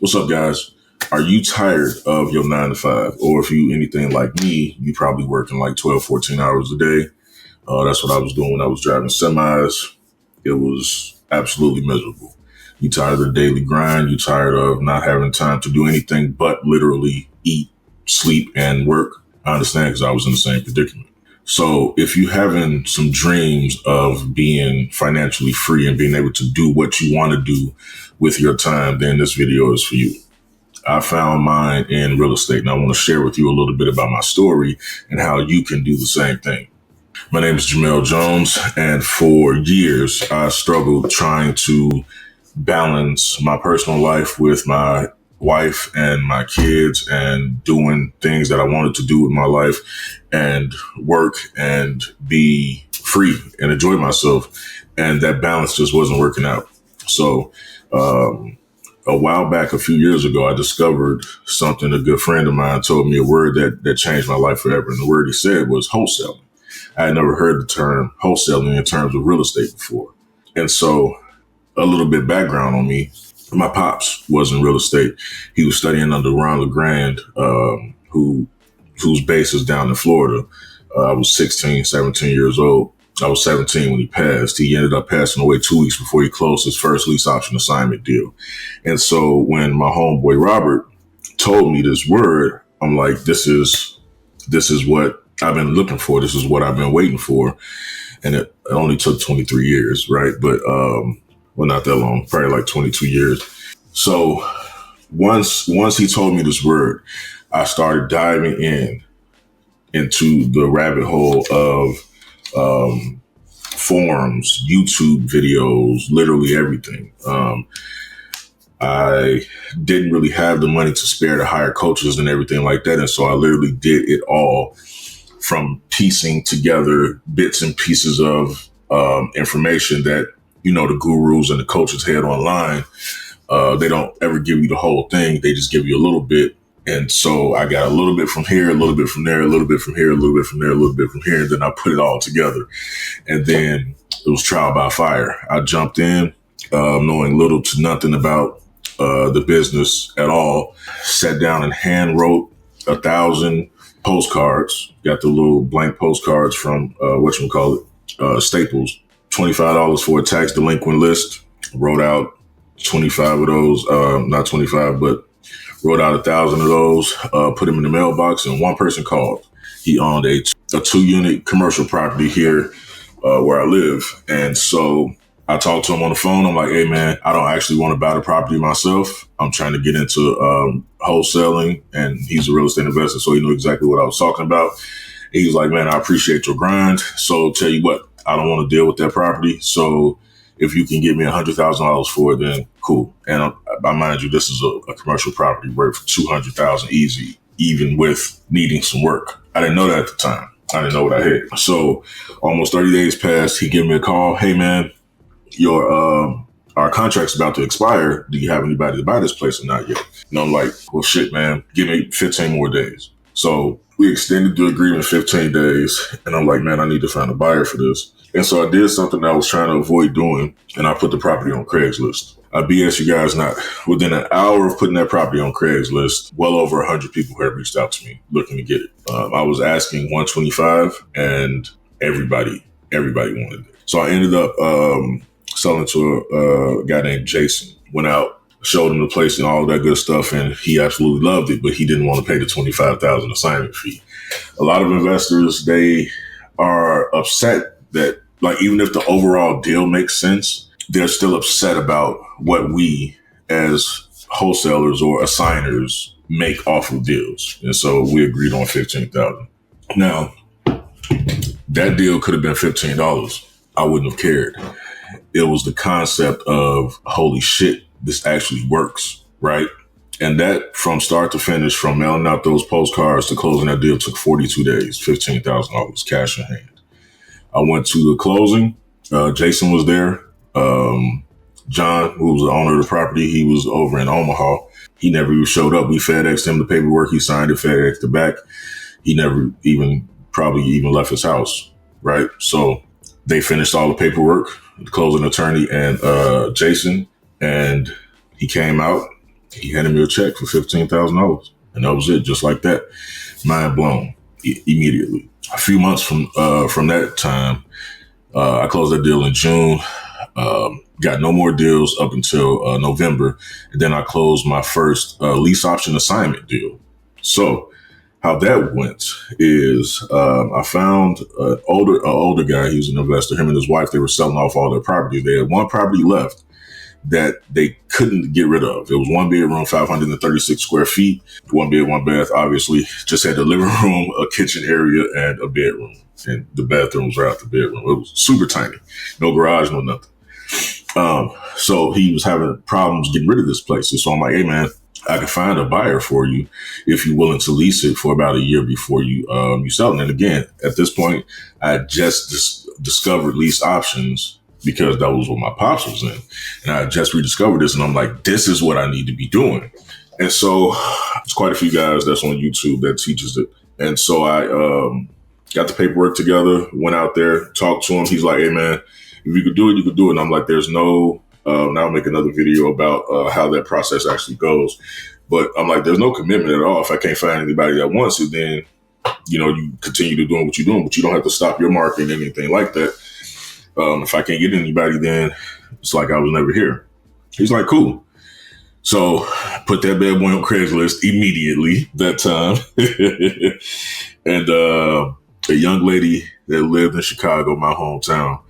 What's up, guys? Are you tired of your 9 to 5? Or if you anything like me, you probably working like 12, 14 hours a day. That's what I was doing when I was driving semis. It was absolutely miserable. You tired of the daily grind. You tired of not having time to do anything but literally eat, sleep, and work. I understand because I was in the same predicament. So if you having some dreams of being financially free and being able to do what you want to do with your time, then this video is for you. I found mine in real estate, and I want to share with you a little bit about my story and how you can do the same thing. My name is Jhamel Jones, and for years, I struggled trying to balance my personal life with my wife and my kids and doing things that I wanted to do with my life and work and be free and enjoy myself. And that balance just wasn't working out. So, a while back, a few years ago, I discovered something. A good friend of mine told me a word that changed my life forever. And the word he said was wholesaling. I had never heard the term wholesaling in terms of real estate before. And so a little bit background on me. My pops was in real estate. He was studying under Ron LeGrand, whose base is down in Florida. I was 16, 17 years old. I was 17 when he passed. He ended up passing away 2 weeks before he closed his first lease option assignment deal. And so when my homeboy Robert told me this word, I'm like, this is what I've been looking for. This is what I've been waiting for. And it only took 23 years, right? But, well, not that long, probably like 22 years. So once he told me this word, I started diving into the rabbit hole of forums, YouTube videos, literally everything. I didn't really have the money to spare to hire coaches and everything like that. And so I literally did it all from piecing together bits and pieces of information that, the gurus and the coaches had online. They don't ever give you the whole thing. They just give you a little bit. And so I got a little bit from here, a little bit from there, a little bit from here, a little bit from there, a little bit from here. And then I put it all together. And then it was trial by fire. I jumped in, knowing little to nothing about the business at all. Sat down and hand wrote 1,000 postcards. Got the little blank postcards from Staples. $25 for a tax delinquent list. Wrote out 25 of those. Not 25, but wrote out 1,000 of those, put them in the mailbox, and one person called. He owned a 2-unit commercial property here where I live. And so I talked to him on the phone. I'm like, hey, man, I don't actually want to buy the property myself. I'm trying to get into wholesaling, and he's a real estate investor, so he knew exactly what I was talking about. And he was like, man, I appreciate your grind. So tell you what, I don't want to deal with that property. So if you can give me $100,000 for it, then cool. And I mind you, this is a commercial property worth $200,000 easy, even with needing some work. I didn't know that at the time. I didn't know what I had. So almost 30 days passed. He gave me a call. Hey, man, our contract's about to expire. Do you have anybody to buy this place or not yet? And I'm like, well, shit, man, give me 15 more days. So we extended the agreement 15 days. And I'm like, man, I need to find a buyer for this. And so I did something that I was trying to avoid doing, and I put the property on Craigslist. I BS you guys not. Within an hour of putting that property on Craigslist, well over 100 people had reached out to me looking to get it. I was asking 125, and everybody wanted it. So I ended up selling to a guy named Jason. Went out, showed him the place and all that good stuff, and he absolutely loved it, but he didn't want to pay the $25,000 assignment fee. A lot of investors, they are upset that, like, even if the overall deal makes sense, they're still upset about what we as wholesalers or assigners make off of deals. And so we agreed on $15,000. Now, that deal could have been $15. I wouldn't have cared. It was the concept of, holy shit, this actually works, right? And that, from start to finish, from mailing out those postcards to closing that deal, took 42 days, $15,000 cash in hand. I went to the closing. Jason was there. John, who was the owner of the property, he was over in Omaha. He never even showed up. We FedExed him the paperwork. He signed it, FedExed it back. He never probably even left his house, right? So they finished all the paperwork, the closing attorney and Jason, and he came out. He handed me a check for $15,000, and that was it, just like that. Mind blown immediately. A few months from that time, I closed that deal in June. Got no more deals up until November, and then I closed my first lease option assignment deal. So how that went is I found an older guy. He was an investor. Him and his wife, they were selling off all their property. They had one property left that they couldn't get rid of. It was one bedroom, 536 square feet, one bed, one bath, obviously. Just had the living room, a kitchen area, and a bedroom. And the bathrooms were out the bedroom. It was super tiny. No garage, no nothing. So he was having problems getting rid of this place. And so I'm like, hey, man, I can find a buyer for you if you're willing to lease it for about a year before you sell it. And again, at this point, I just discovered lease options because that was what my pops was in. And I just rediscovered this, and I'm like, this is what I need to be doing. And so there's quite a few guys that's on YouTube that teaches it. And so I got the paperwork together, went out there, talked to him. He's like, hey, man, if you could do it, you could do it. And I'm like, there's no, now I'll make another video about how that process actually goes. But I'm like, there's no commitment at all. If I can't find anybody that wants it, then, you continue to doing what you're doing, but you don't have to stop your marketing, anything like that. If I can't get anybody, then it's like I was never here. He's like, cool. So put that bad boy on Craigslist immediately that time. And a young lady that lived in Chicago, my hometown,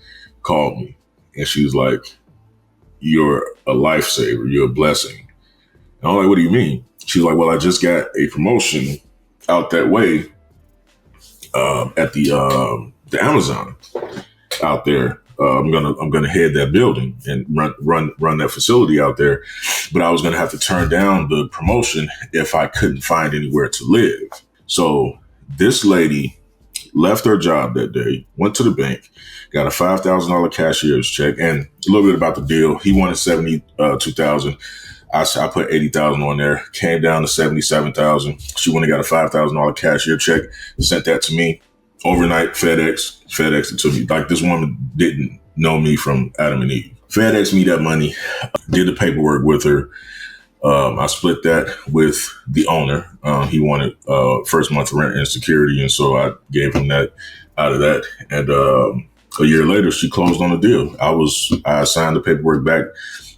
called me. And she was like, you're a lifesaver. You're a blessing. And I'm like, what do you mean? She was like, well, I just got a promotion out that way at the Amazon out there. I'm gonna head that building and run that facility out there, but I was gonna have to turn down the promotion if I couldn't find anywhere to live. So this lady left her job that day, went to the bank, got a $5,000 cashier's check, and a little bit about the deal. He wanted $72,000. I put $80,000 on there, came down to $77,000. She went and got a $5,000 cashier check, sent that to me. Overnight, FedEx it to me. Like, this woman didn't know me from Adam and Eve. FedEx me that money, did the paperwork with her. I split that with the owner. He wanted first month rent and security, and so I gave him that out of that. And a year later, she closed on the deal. I signed the paperwork back.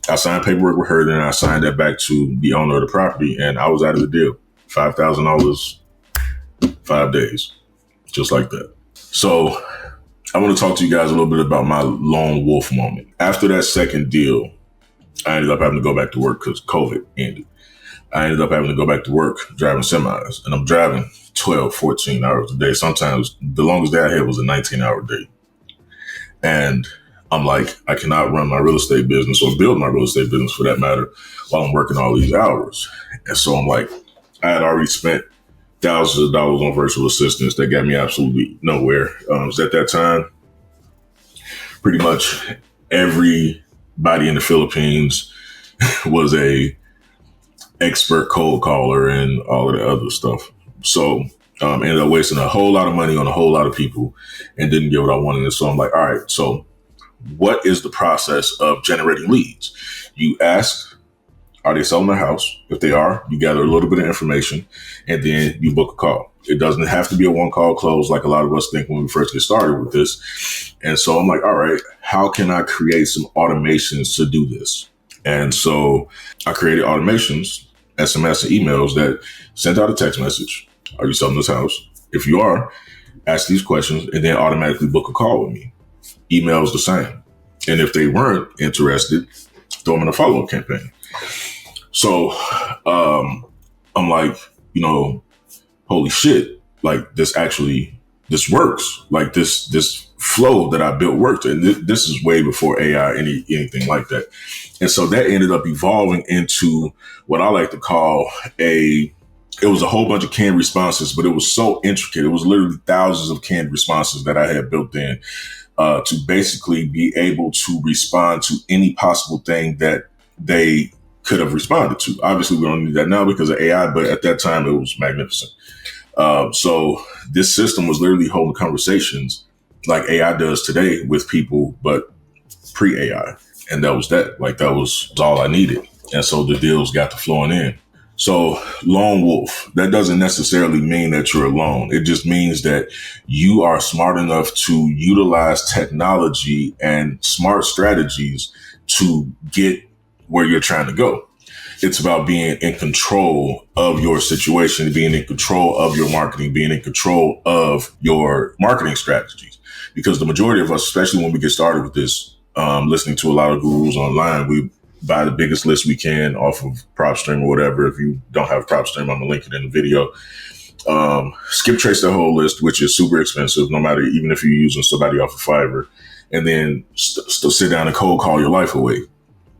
I signed paperwork with her, then I signed that back to the owner of the property, and I was out of the deal. $5,000, 5 days. Just like that. So I want to talk to you guys a little bit about my lone wolf moment. After that second deal, I ended up having to go back to work because COVID ended. I ended up having to go back to work driving semis, and I'm driving 12, 14 hours a day. Sometimes the longest day I had was a 19-hour day. And I'm like, I cannot run my real estate business or build my real estate business for that matter while I'm working all these hours. And so I'm like, I had already spent thousands of dollars on virtual assistants that got me absolutely nowhere. At that time, pretty much everybody in the Philippines was a expert cold caller and all of the other stuff. So ended up wasting a whole lot of money on a whole lot of people and didn't get what I wanted. And so I'm like, all right, so what is the process of generating leads? You ask, are they selling their house? If they are, you gather a little bit of information and then you book a call. It doesn't have to be a one-call close like a lot of us think when we first get started with this. And so I'm like, all right, how can I create some automations to do this? And so I created automations, SMS and emails that sent out a text message. Are you selling this house? If you are, ask these questions and then automatically book a call with me. Emails the same. And if they weren't interested, throw them in a follow-up campaign. So I'm like, holy shit, like this works. Like this flow that I built worked. And this is way before AI, anything like that. And so that ended up evolving into what I like to call it was a whole bunch of canned responses, but it was so intricate. It was literally thousands of canned responses that I had built in to basically be able to respond to any possible thing that they could have responded to. Obviously, we don't need that now because of AI, but at that time, it was magnificent. So this system was literally holding conversations like AI does today with people, but pre-AI. And that was that. Like, that was all I needed. And so the deals got to flowing in. So lone wolf, that doesn't necessarily mean that you're alone. It just means that you are smart enough to utilize technology and smart strategies to get where you're trying to go. It's about being in control of your situation, being in control of your marketing, being in control of your marketing strategies. Because the majority of us, especially when we get started with this, listening to a lot of gurus online, we buy the biggest list we can off of PropStream or whatever. If you don't have PropStream, I'm gonna link it in the video. Skip trace the whole list, which is super expensive, no matter, even if you're using somebody off of Fiverr, and then still sit down and cold call your life away.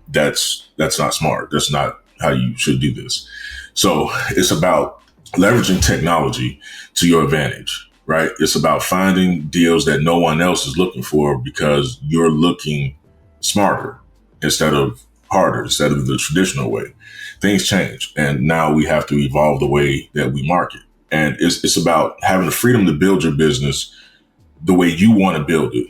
That's not smart. That's not how you should do this. So it's about leveraging technology to your advantage, right? It's about finding deals that no one else is looking for because you're looking smarter instead of harder, instead of the traditional way. Things change, and now we have to evolve the way that we market. And it's about having the freedom to build your business the way you want to build it,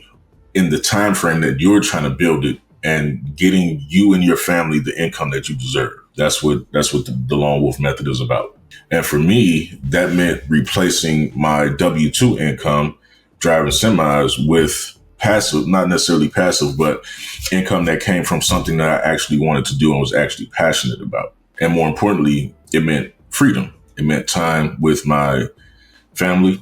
in the time frame that you're trying to build it, and getting you and your family the income that you deserve. That's what the lone wolf method is about. And for me, that meant replacing my W-2 income, driving semis, with passive, not necessarily passive, but income that came from something that I actually wanted to do and was actually passionate about. And more importantly, it meant freedom. It meant time with my family,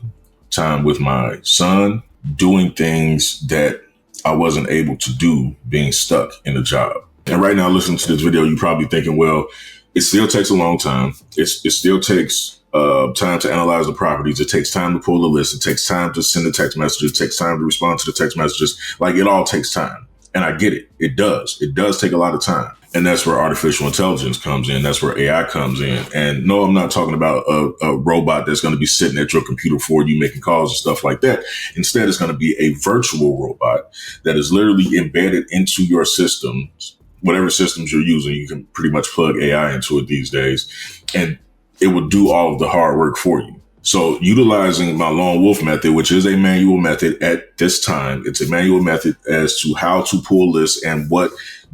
time with my son, doing things that I wasn't able to do being stuck in a job. And right now, listening to this video, you're probably thinking, well, it still takes a long time. It still takes time to analyze the properties. It takes time to pull the list. It takes time to send the text messages. It takes time to respond to the text messages. Like, it all takes time. And I get it. It does. It does take a lot of time. And that's where artificial intelligence comes in. That's where AI comes in. And no, I'm not talking about a robot that's going to be sitting at your computer for you, making calls and stuff like that. Instead, it's going to be a virtual robot that is literally embedded into your systems. Whatever systems you're using, you can pretty much plug AI into it these days, and it will do all of the hard work for you. So utilizing my lone wolf method, which is a manual method at this time, it's a manual method as to how to pull lists and what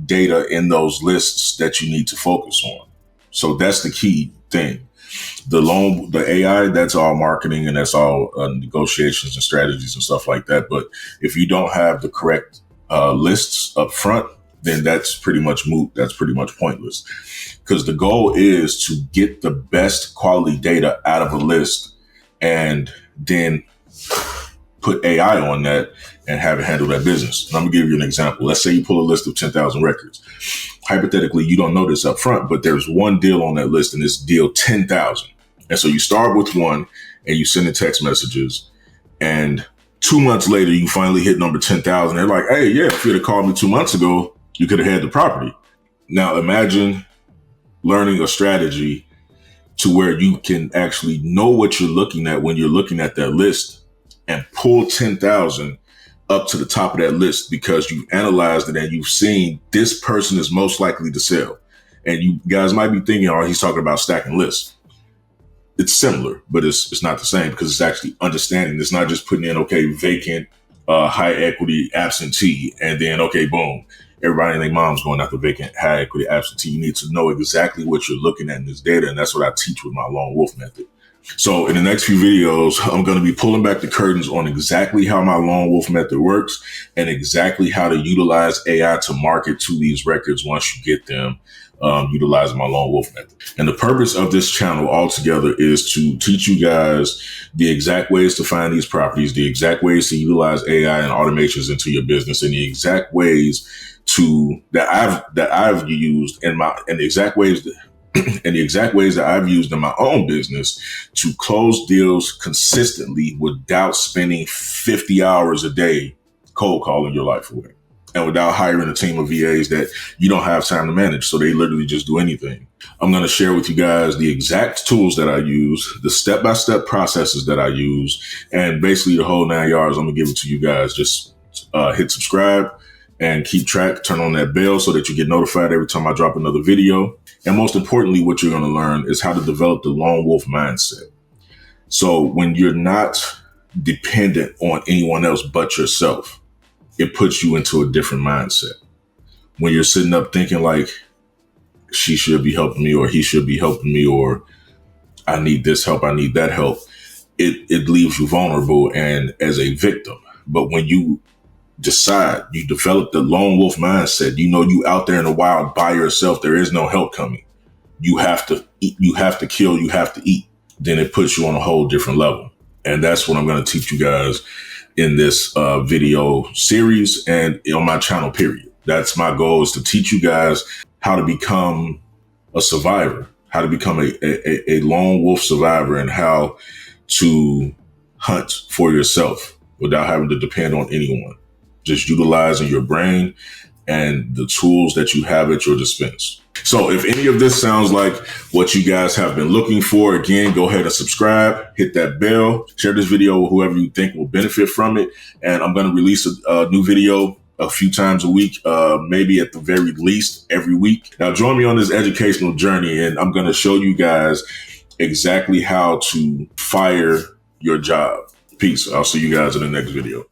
data in those lists that you need to focus on. So that's the key thing. The AI, that's all marketing and that's all negotiations and strategies and stuff like that. But if you don't have the correct lists up front, then that's pretty much moot. That's pretty much pointless, because the goal is to get the best quality data out of a list and then put AI on that and have it handle that business. And I'm gonna give you an example. Let's say you pull a list of 10,000 records. Hypothetically, you don't know this up front, but there's one deal on that list and it's deal 10,000. And so you start with one and you send the text messages, and 2 months later, you finally hit number 10,000. They're like, hey, yeah, if you'd have called me 2 months ago, you could have had the property. Now imagine learning a strategy to where you can actually know what you're looking at when you're looking at that list and pull 10,000 up to the top of that list because you've analyzed it and you've seen this person is most likely to sell. And you guys might be thinking, oh, he's talking about stacking lists. It's similar, but it's not the same, because it's actually understanding. It's not just putting in, okay, vacant, high equity, absentee, and then, okay, boom. Everybody and their mom's going after vacant, high equity, absentee. You need to know exactly what you're looking at in this data. And that's what I teach with my lone wolf method. So in the next few videos, I'm going to be pulling back the curtains on exactly how my lone wolf method works and exactly how to utilize AI to market to these records once you get them, utilizing my lone wolf method. And the purpose of this channel altogether is to teach you guys the exact ways to find these properties, the exact ways to utilize AI and automations into your business, and the exact ways that I've used in the exact ways that I've used in my own business to close deals consistently without spending 50 hours a day cold calling your life away, and without hiring a team of VAs that you don't have time to manage. So they literally just do anything. I'm going to share with you guys the exact tools that I use, the step-by-step processes that I use, and basically the whole 9 yards. I'm going to give it to you guys. Just hit subscribe and keep track, turn on that bell so that you get notified every time I drop another video. And most importantly, what you're going to learn is how to develop the lone wolf mindset. So when you're not dependent on anyone else but yourself, it puts you into a different mindset. When you're sitting up thinking like, she should be helping me, or he should be helping me, or I need this help, I need that help, it leaves you vulnerable and as a victim. But when you decide, you develop the lone wolf mindset, you out there in the wild by yourself, there is no help coming. You have to eat, you have to kill, you have to eat. Then it puts you on a whole different level. And that's what I'm going to teach you guys in this video series and on my channel, period. That's my goal, is to teach you guys how to become a survivor, how to become a lone wolf survivor, and how to hunt for yourself without having to depend on anyone. Just utilizing your brain and the tools that you have at your dispense. So if any of this sounds like what you guys have been looking for, again, go ahead and subscribe, hit that bell, share this video with whoever you think will benefit from it. And I'm going to release a new video a few times a week, maybe at the very least every week. Now join me on this educational journey, and I'm going to show you guys exactly how to fire your job. Peace. I'll see you guys in the next video.